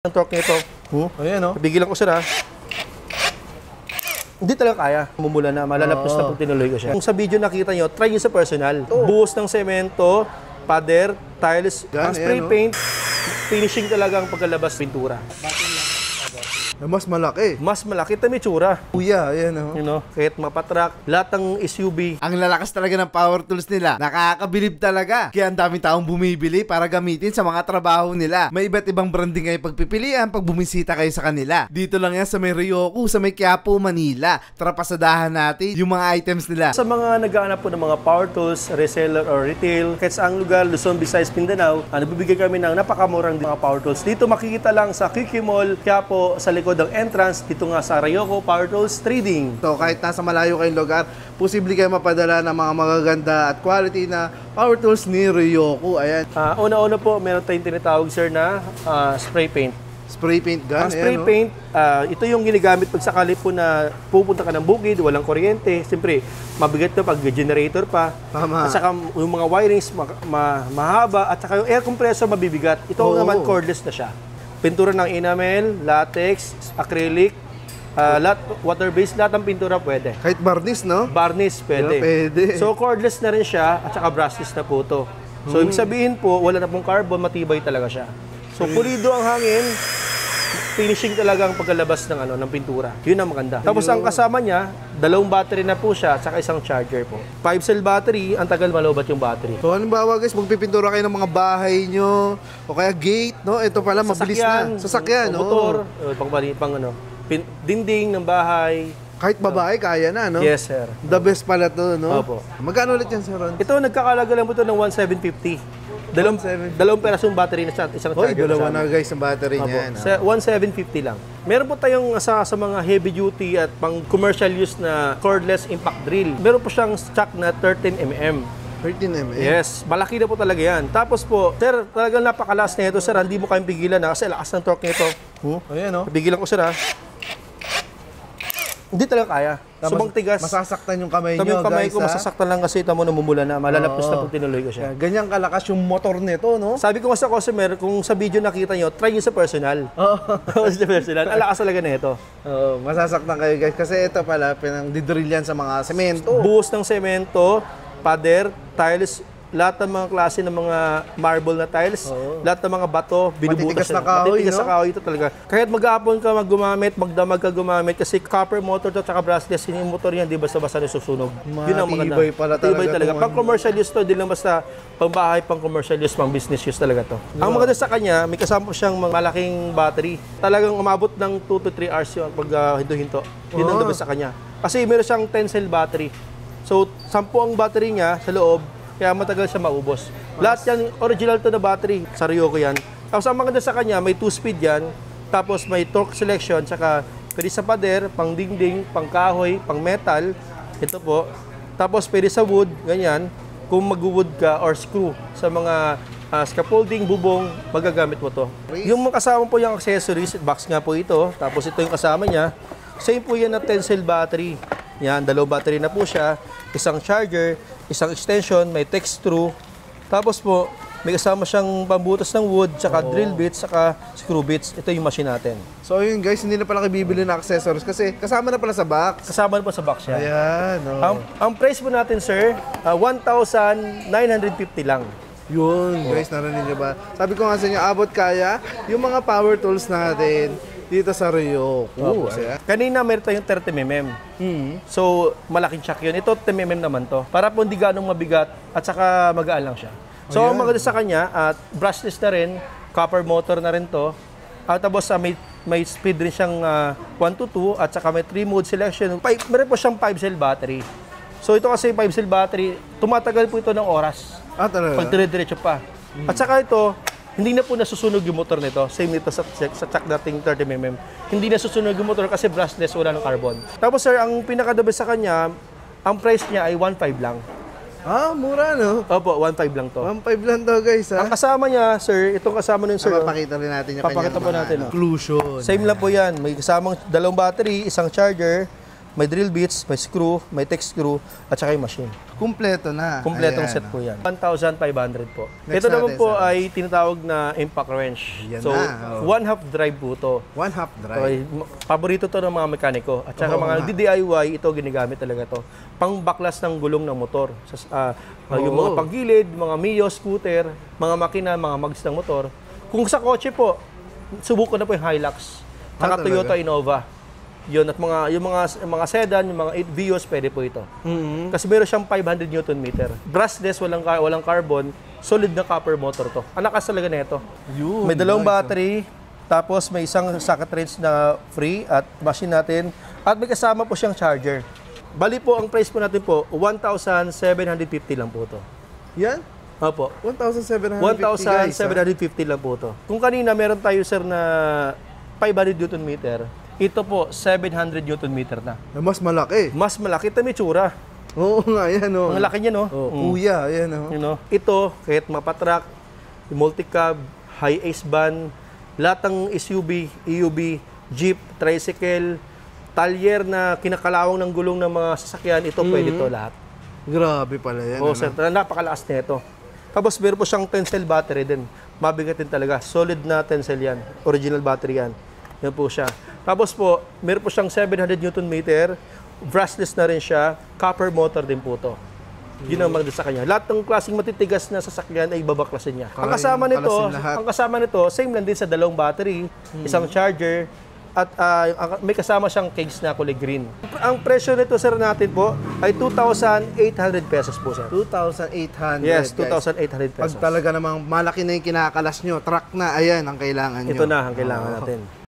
Ang torque nito. Ayan, no? Pigilan ko sir ha. Hindi talaga kaya. Mumula na, malalapos na pag tinuloy ko siya. Kung sa video nakita nyo, try nyo sa personal. Buhos ng semento, pader, tiles, ang spray paint, finishing talaga ang pagkalabas pintura. Mas malaki. Mas malaki, ito may tsura. Kuya, ayan, no? You know, kahit mapatrack, lahat ng SUV. Ang lalakas talaga ng power tools nila. Nakakabilib talaga. Kaya ang daming taong bumibili para gamitin sa mga trabaho nila. May iba't ibang branding kayo pagpipilian pag bumisita kayo sa kanila. Dito lang yan sa may Ryoku, sa may Quiapo, Manila. Tara pasadahan natin yung mga items nila. Sa mga naghahanap po ng mga power tools, reseller or retail, kahit saang lugar, Luzon, Visayas, Mindanao, nagbibigay kami ng napakamurang mga power tools. Dito makikita lang sa QQ Mall, Quiapo, sa likod ng entrance, dito nga sa Ryoku Power Tools Trading. So kahit nasa malayo kayong lugar, posible kayo mapadala ng mga magaganda at quality na power tools ni Ryoku. Ayan. Una-una po, meron tayong tinatawag sir na spray paint. Spray paint gun. Ang spray ayan, paint, ito yung ginagamit pag sakali po na pupunta ka ng bukid, walang kuryente. Siyempre, mabigat to pag generator pa. Tama. At saka yung mga wirings mahaba at saka yung air compressor mabibigat. Ito naman cordless na siya. Pintura ng enamel, latex, acrylic, water-based, lahat ng pintura pwede. Kahit varnish, no? Varnish, pwede. Pwede. So, cordless na rin siya at saka brushless na po ito. So, ibig sabihin po, wala na pong carbon, matibay talaga siya. So, pulido ang hangin, finishing talaga ang pagkalabas ng ng pintura. Yun ang maganda. Tapos ang kasama niya, 2 battery na po siya at saka isang charger po. 5-cell battery, ang tagal malobat yung battery. So halimbawa guys, magpipintura kayo ng mga bahay nyo o kaya gate, no? Ito pala mabilis na. Sasakyan, no? Motor, pang dinding ng bahay. Kahit babae, kaya na, no? Yes, sir. The best pala to, no? Opo. Magkano ulit yan, sir Ron? Ito, nagkakalaga lang po ito ng 1,750. Dalawang perasong battery na isang Hoy, charger. dalawa na guys ang battery niya. Sa 1,750 lang. Meron po tayong sa mga heavy duty at pang commercial use na cordless impact drill. Meron po siyang stock na 13mm. 13mm? Yes, malaki na po talaga yan. Tapos po, sir, talagang napakalas na ito, sir. Hindi mo kayong pigilan kasi lakas ng torque nito. Ayan, no? Pigilan ko, sir, ha? Hindi talaga kaya. Subang tigas. Masasaktan yung kamay nyo, Yung kamay guys, ko, masasaktan lang kasi ito mo namumula na. Malalapos na pag tinuloy ko siya. Ganyan kalakas yung motor nito, no? Sabi ko nga sa customer, kung sa video nakita nyo, try nyo sa personal. Sa personal. Ang lakas talaga na ito. Masasaktan kayo, guys. Kasi ito pala, pinang-didrill yan sa mga semento. Buhos ng semento, pader, tiles, lahat ng mga klase ng mga marble na tiles, lahat ng mga bato, binubutas matitigas na kahoy, matitigas na kahoy ito talaga. Kahit mag-aapon ka magdamag ka gumamit kasi copper motor to at saka brushless, yung motor yan, di basta-basta nasusunog. Yun ang maganda. Matibay pala talaga. Pang commercial use to, di lang basta pang bahay, pang commercial use, pang business use talaga to. Ang maganda sa kanya, may kasama siyang malaking battery. Talagang umabot ng 2 to 3 hours yun pag hinto-hinto. Yun ang dapat sa kanya. Kasi meron siyang 10-cell battery. So, 10 ang battery niya sa loob, kaya matagal siya maubos. Lahat yan, original to na battery. Sa Ryoku yan. Tapos ang maganda sa kanya, may 2-speed yan. Tapos may torque selection, tsaka pwede sa pader, pang dingding, pang kahoy, pang metal. Ito po. Tapos pwede sa wood, ganyan. Kung mag-wood ka or screw sa mga scaffolding, bubong, magagamit mo to. Yung kasama po yung accessories, box nga po ito. Tapos ito yung kasama niya. Same po yan na 10-cell battery. Yan, 2 battery na po siya. Isang charger, isang extension, may text screw. Tapos po, may kasama siyang pambutas ng wood, saka drill bits, saka screw bits. Ito yung machine natin. So yun guys, hindi na pala kayo bibili ng accessories kasi kasama na pala sa box. Kasama na po sa box siya. Ayan, Ang price po natin, sir, 1,950 lang. Yun, guys, narinig niyo ba? Sabi ko nga sa inyo, abot kaya yung mga power tools natin dito sa Ryoku. Kanina meron tayong 30mm. So, malaking shock yun. Ito 10mm naman to. Para po hindi ganong mabigat at saka magaan lang siya. So, ang maganda sa kanya, brushless na rin, copper motor na rin to. At tapos may speed rin siyang 1 to 2 at saka may 3 mode selection. Meron po siyang 5-cell battery. So, ito kasi 5-cell battery, tumatagal po ito ng oras. Talaga? Pag dire-diretso pa. At saka ito, hindi na po nasusunog yung motor nito. Same nito sa chuck dating 30mm. Hindi nasusunog yung motor kasi brushless, wala ng carbon. Tapos sir, ang pinaka-the best sa kanya, ang price niya ay 1.5 lang. Mura, no? Opo, 1.5 lang to. 1.5 lang to, guys, ha? Ang kasama niya, sir, itong kasama nun, sir. Papakita rin natin yung Papakita po natin. inclusion. Same lang po yan. May kasamang 2 battery, isang charger, may drill bits, may screw, may tech screw, at saka yung machine. Kumpleto na. Kumpletong Ayan. set po yan. 1,500 po. Next Ito naman natin, po sir. ay tinatawag na impact wrench. Yan So, na, oh. 1/2 drive po to. 1/2 drive. Okay, paborito to ng mga mekaniko. At saka Oo mga nga. DIY, ito ginagamit talaga to. Pangbaklas ng gulong ng motor. Yung Oo. mga panggilid, mga Mio, scooter, mga makina, mga mags ng motor. Kung sa kotse po, subukan na po yung Hilux. Saka talaga? Toyota Innova. Yun, at mga sedan, yung mga 8 Vios, pwede po ito. Mhm. Kasi meron siyang 500 Newton meter. Brushless, walang carbon, solid na copper motor to. Ang lakas talaga nito. Yun, May dalawang nice, battery, tapos may isang socket wrench na free at machine natin. At may kasama po siyang charger. Bali po, ang price po natin po, 1,750 lang po to. Yan? Opo. 1,750 guys. 1,750 lang po to. Kung kanina meron tayo sir na 500 Newton meter, ito po 700 Newton meter na. Mas malaki. Mas malaki, ito may tsura. Oo nga, yan o. Ang laki niya, no? Kuya, yan o. You know, ito, kahit mapatrack, multi-cab, high ace van, lahat ng SUV, EUV, Jeep, tricycle, talyer na kinakalawang ng gulong ng mga sasakyan, ito pwede to lahat. Grabe pala yan. Oo, sir, napakalakas na ito. Tapos meron po siyang 10-cell battery din. Mabigat din talaga. Solid na 10-cell yan. Original battery yan. Yan po siya. Tapos po, meron po siyang 700 Newton meter. Brushless na rin siya. Copper motor din po to. Yun ang maganda sa kanya. Lahat ng klaseng matitigas na sasakyan ay babaklasin niya. Ang kasama nito, same lang din sa dalawang battery, isang charger, at may kasama siyang case na kulay green. Ang presyo nito sir natin po ay 2,800 pesos po sir. 2,800. Yes, guys. 2,800 Pag pesos. talaga namang malaki na yung kinakalas nyo, truck na, ayan ang kailangan nyo. Ito na ang kailangan natin.